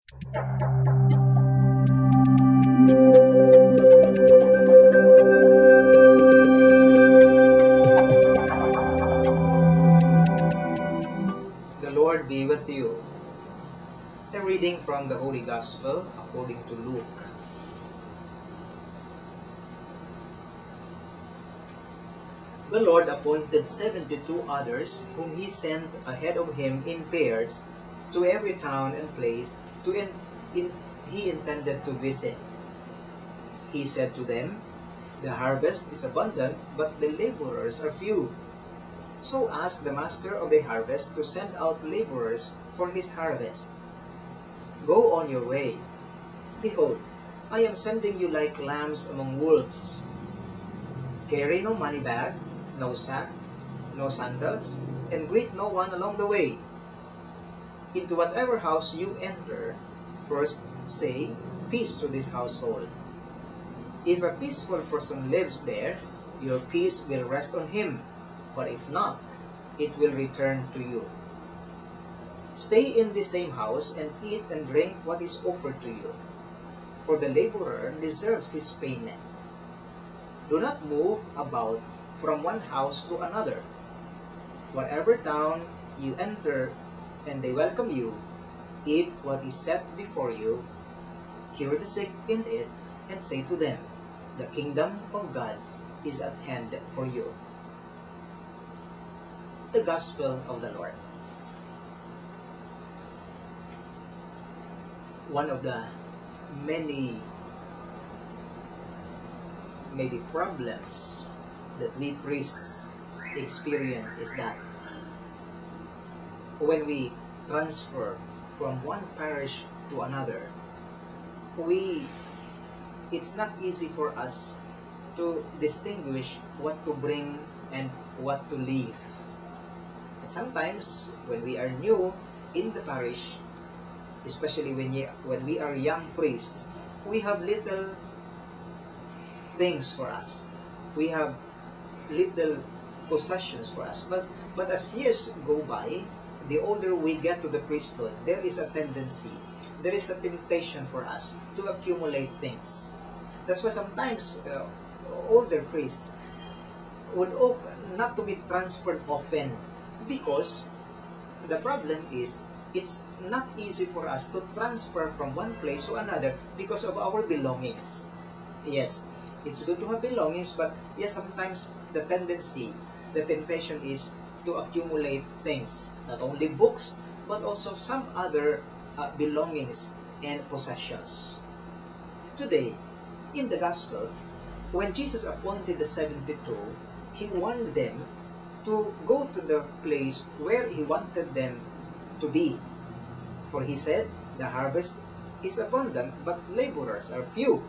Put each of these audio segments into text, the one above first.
The Lord be with you. A reading from the Holy Gospel according to Luke. The Lord appointed 72 others, whom he sent ahead of him in pairs to every town and place he intended to visit. He said to them, "The harvest is abundant, but the laborers are few. So ask the master of the harvest to send out laborers for his harvest. Go on your way. Behold, I am sending you like lambs among wolves. Carry no money bag, no sack, no sandals, and greet no one along the way. Into whatever house you enter, first say, 'Peace to this household.' If a peaceful person lives there, your peace will rest on him. But if not, it will return to you. Stay in the same house and eat and drink what is offered to you, for the laborer deserves his payment. Do not move about from one house to another. Whatever town you enter and they welcome you, eat what is set before you, cure the sick in it, and say to them, 'The kingdom of God is at hand for you.'" The Gospel of the Lord. One of the many maybe problems that we priests experience is that when we transfer from one parish to another, it's not easy for us to distinguish what to bring and what to leave. And sometimes when we are new in the parish, especially when we are young priests, we have little things for us. We have little possessions for us. But as years go by, the older we get to the priesthood, there is a tendency, there is a temptation for us to accumulate things. That's why sometimes older priests would open not to be transferred often, because the problem is it's not easy for us to transfer from one place to another because of our belongings. Yes, it's good to have belongings, but yes, sometimes the tendency, the temptation is to accumulate things, not only books, but also some other belongings and possessions. Today, in the Gospel, when Jesus appointed the 72, he warned them to go to the place where he wanted them to be. For he said, "The harvest is abundant, but laborers are few."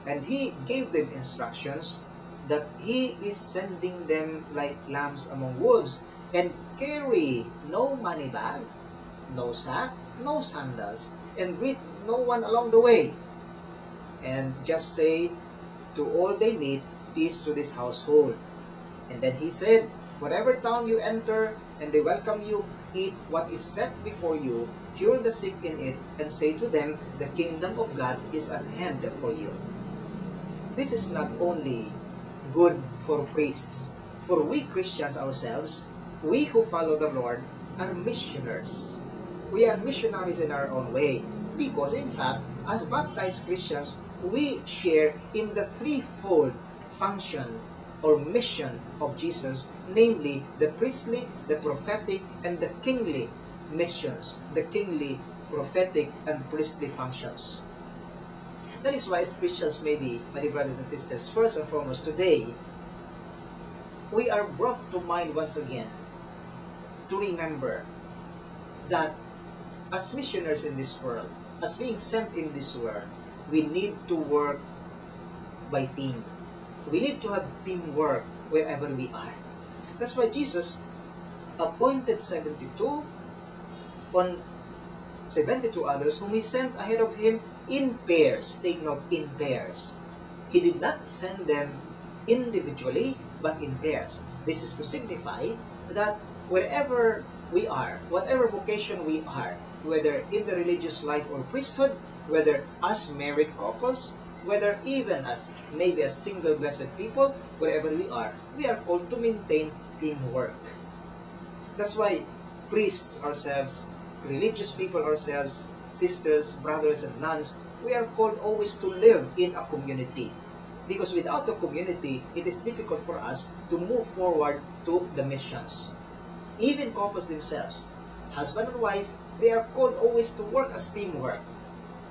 And he gave them instructions that he is sending them like lambs among wolves, and carry no money bag, no sack, no sandals, and greet no one along the way. And just say to all they meet, "Peace to this household." And then he said, "Whatever town you enter and they welcome you, eat what is set before you, cure the sick in it, and say to them, 'The kingdom of God is at hand for you.'" This is not only good for priests. For we Christians ourselves, we who follow the Lord, are missioners. We are missionaries in our own way, because in fact, as baptized Christians, we share in the threefold function or mission of Jesus, namely the priestly, the prophetic, and the kingly missions, the kingly, prophetic, and priestly functions. That is why as Christians, maybe, my dear brothers and sisters, first and foremost today, we are brought to mind once again to remember that as missionaries in this world, as being sent in this world, we need to work by team. We need to have teamwork wherever we are. That's why Jesus appointed 72 on 72 others whom he sent ahead of him in pairs. Take note, in pairs. He did not send them individually, but in pairs. This is to signify that wherever we are, whatever vocation we are, whether in the religious life or priesthood, whether as married couples, whether even as maybe as single blessed people, wherever we are called to maintain teamwork. That's why priests ourselves, religious people ourselves, sisters, brothers, and nuns, we are called always to live in a community. Because without the community, it is difficult for us to move forward to the missions. Even couples themselves, husband and wife, they are called always to work as teamwork,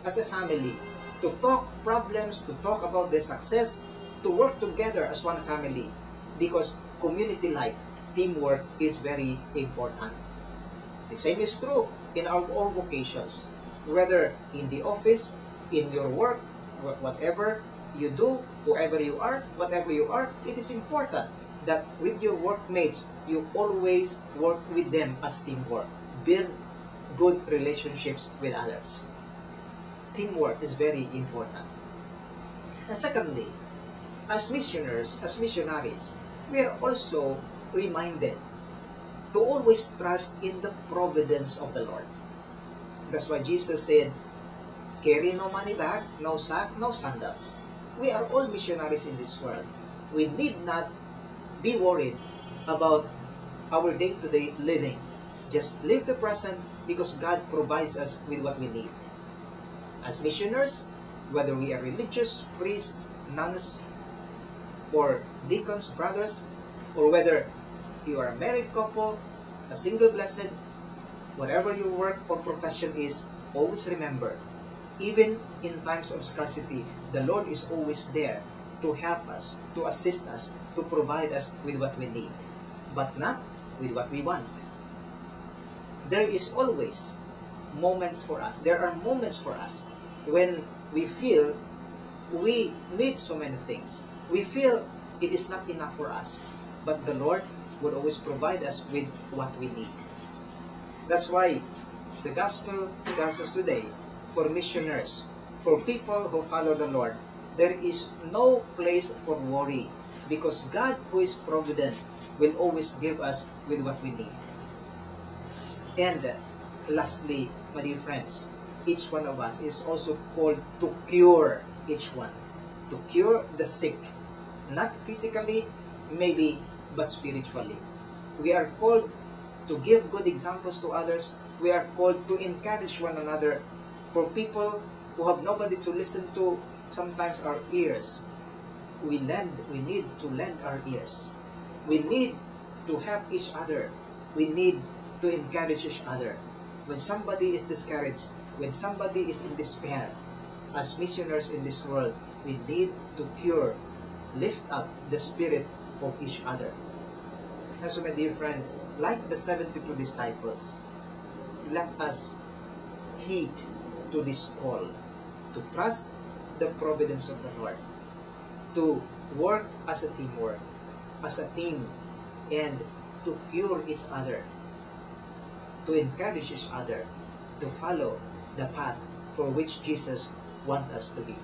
as a family, to talk problems, to talk about their success, to work together as one family. Because community life, teamwork is very important. The same is true in our own vocations, whether in the office, in your work, whatever you do, whoever you are, whatever you are, it is important that with your workmates, you always work with them as teamwork. Build good relationships with others. Teamwork is very important. And secondly, as missionaries, we are also reminded to always trust in the providence of the Lord. That's why Jesus said, carry no money bag, no sack, no sandals. We are all missionaries in this world. We need not be worried about our day-to-day living. Just live the present because God provides us with what we need. As missioners, whether we are religious, priests, nuns, or deacons, brothers, or whether you are a married couple, a single blessed, whatever your work or profession is, always remember, even in times of scarcity, the Lord is always there to help us, to assist us, to provide us with what we need, but not with what we want. There is always moments for us. There are moments for us when we feel we need so many things. We feel it is not enough for us, but the Lord would always provide us with what we need. That's why the gospel tells us today, for missioners, for people who follow the Lord, there is no place for worry, because God, who is provident, will always give us with what we need. And lastly, my dear friends, each one of us is also called to cure each one, to cure the sick, not physically, maybe, but spiritually. We are called to give good examples to others. We are called to encourage one another. For people who have nobody to listen to, sometimes our ears, we need to lend our ears. We need to help each other. We need to encourage each other. When somebody is discouraged, when somebody is in despair, as missionaries in this world, we need to cure, lift up the spirit of each other. And so, my dear friends, like the 72 disciples, let us heed to this call, to trust the providence of the Lord, to work as a teamwork, as a team, and to cure each other, to encourage each other, to follow the path for which Jesus wants us to be.